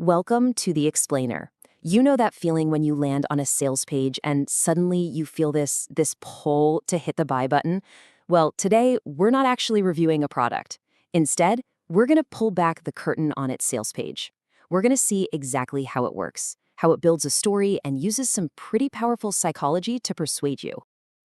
Welcome to the explainer. You know that feeling when you land on a sales page and suddenly you feel this pull to hit the buy button? Well, today we're not actually reviewing a product. Instead, we're going to pull back the curtain on its sales page. We're going to see exactly how it works, how it builds a story and uses some pretty powerful psychology to persuade you.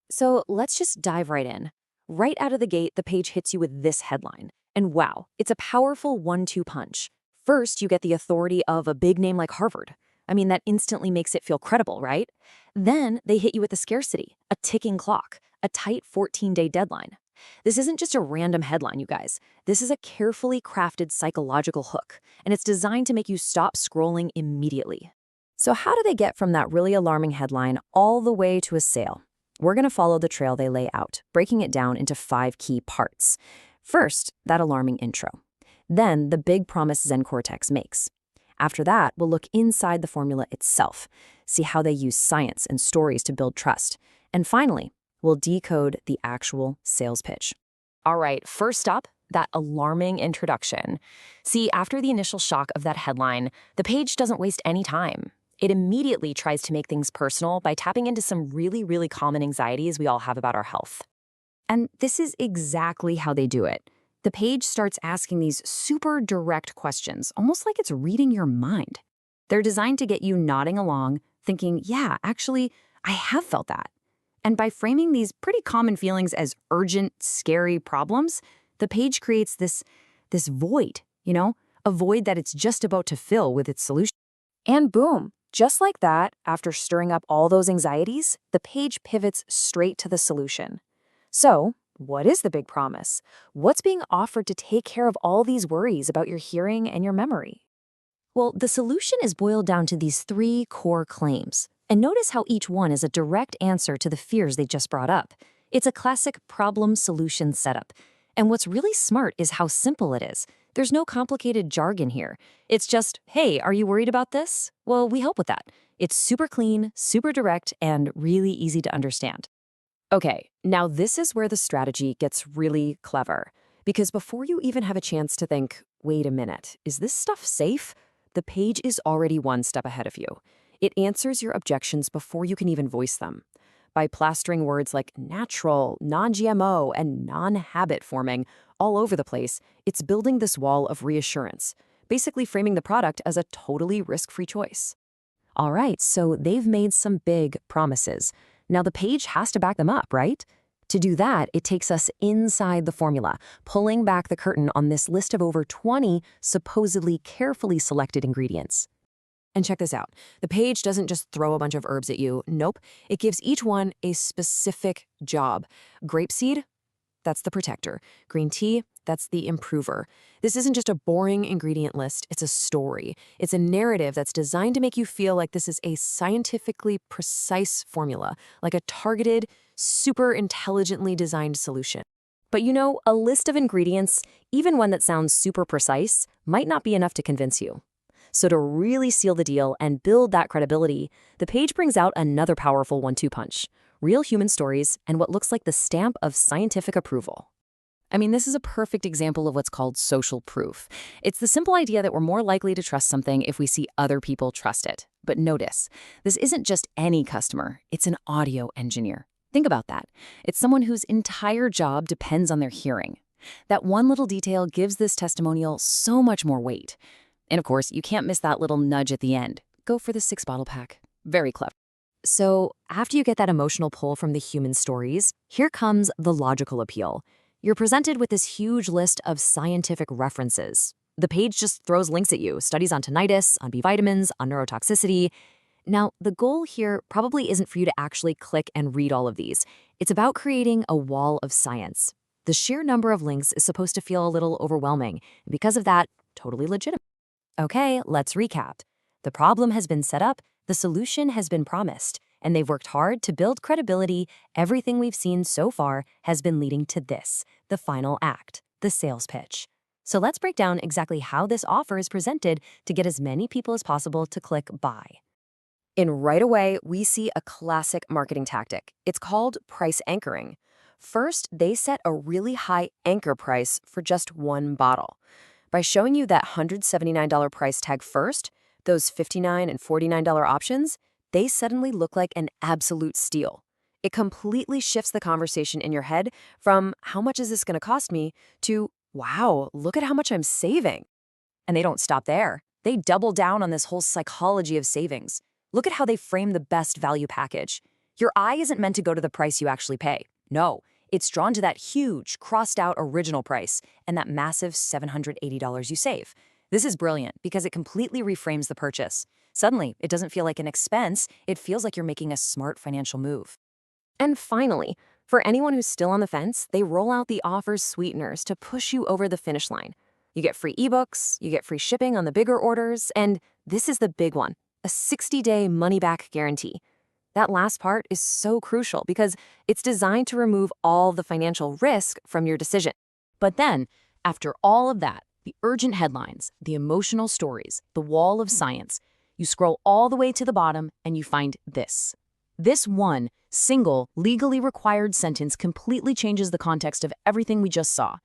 So let's just dive right in. Right out of the gate, the page hits you with this headline. And wow, it's a powerful 1-2 punch. First, you get the authority of a big name like Harvard. I mean, that instantly makes it feel credible, right? Then they hit you with the scarcity, a ticking clock, a tight 14-day deadline. This isn't just a random headline, you guys. This is a carefully crafted psychological hook, and it's designed to make you stop scrolling immediately. So how do they get from that really alarming headline all the way to a sale? We're going to follow the trail they lay out, breaking it down into 5 key parts. First, that alarming intro. Then, the big promise Zen Cortex makes. After that, we'll look inside the formula itself, see how they use science and stories to build trust. And finally, we'll decode the actual sales pitch. All right, first up, that alarming introduction. See, after the initial shock of that headline, the page doesn't waste any time. It immediately tries to make things personal by tapping into some really common anxieties we all have about our health. And this is exactly how they do it. The page starts asking these super direct questions, almost like it's reading your mind. They're designed to get you nodding along, thinking, yeah, actually, I have felt that. And by framing these pretty common feelings as urgent, scary problems, the page creates this void, a void that it's just about to fill with its solution. And boom, just like that, after stirring up all those anxieties, the page pivots straight to the solution. So, what is the big promise? What's being offered to take care of all these worries about your hearing and your memory? Well, the solution is boiled down to these 3 core claims. And notice how each one is a direct answer to the fears they just brought up. It's a classic problem-solution setup. And what's really smart is how simple it is. There's no complicated jargon here. It's just, hey, are you worried about this? Well, we help with that. It's super clean, super direct, and really easy to understand. Okay, now this is where the strategy gets really clever. Because before you even have a chance to think, wait a minute, is this stuff safe? The page is already one step ahead of you. It answers your objections before you can even voice them. By plastering words like natural, non-GMO, and non-habit forming all over the place, it's building this wall of reassurance, basically framing the product as a totally risk-free choice. All right, so they've made some big promises. Now the page has to back them up, right? To do that, it takes us inside the formula, pulling back the curtain on this list of over 20 supposedly carefully selected ingredients. And check this out. The page doesn't just throw a bunch of herbs at you. Nope. It gives each one a specific job. Grapeseed? That's the protector. Green tea? That's the improver. This isn't just a boring ingredient list, it's a story. It's a narrative that's designed to make you feel like this is a scientifically precise formula, like a targeted, super intelligently designed solution. But a list of ingredients, even one that sounds super precise, might not be enough to convince you. So to really seal the deal and build that credibility, the page brings out another powerful 1-2 punch. Real human stories and what looks like the stamp of scientific approval. I mean, this is a perfect example of what's called social proof. It's the simple idea that we're more likely to trust something if we see other people trust it. But notice, this isn't just any customer, it's an audio engineer. Think about that. It's someone whose entire job depends on their hearing. That one little detail gives this testimonial so much more weight. And of course, you can't miss that little nudge at the end. Go for the 6-bottle pack. Very clever. So after you get that emotional pull from the human stories, here comes the logical appeal. You're presented with this huge list of scientific references. The page just throws links at you, studies on tinnitus, on B vitamins, on neurotoxicity. Now, the goal here probably isn't for you to actually click and read all of these. It's about creating a wall of science. The sheer number of links is supposed to feel a little overwhelming, and because of that, totally legitimate. Okay, let's recap. The problem has been set up, the solution has been promised, and they've worked hard to build credibility. Everything we've seen so far has been leading to this, the final act, the sales pitch. So let's break down exactly how this offer is presented to get as many people as possible to click buy. And right away, we see a classic marketing tactic. It's called price anchoring. First, they set a really high anchor price for just one bottle. By showing you that $179 price tag first, those $59 and $49 options, they suddenly look like an absolute steal. It completely shifts the conversation in your head from how much is this going to cost me to, wow, look at how much I'm saving. And they don't stop there. They double down on this whole psychology of savings. Look at how they frame the best value package. Your eye isn't meant to go to the price you actually pay. No, it's drawn to that huge, crossed-out original price and that massive $780 you save. This is brilliant because it completely reframes the purchase. Suddenly, it doesn't feel like an expense, it feels like you're making a smart financial move. And finally, for anyone who's still on the fence, they roll out the offers sweeteners to push you over the finish line. You get free ebooks, you get free shipping on the bigger orders, and this is the big one, a 60-day money-back guarantee. That last part is so crucial because it's designed to remove all the financial risk from your decision. But then, after all of that, the urgent headlines, the emotional stories, the wall of science, you scroll all the way to the bottom and you find this. This one single, legally required sentence completely changes the context of everything we just saw.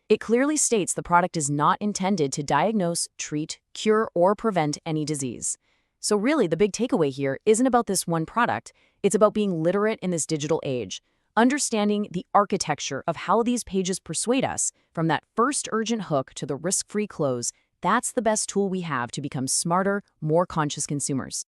It clearly states the product is not intended to diagnose, treat, cure, or prevent any disease. So really, the big takeaway here isn't about this one product. It's about being literate in this digital age, understanding the architecture of how these pages persuade us from that first urgent hook to the risk-free close. That's the best tool we have to become smarter, more conscious consumers.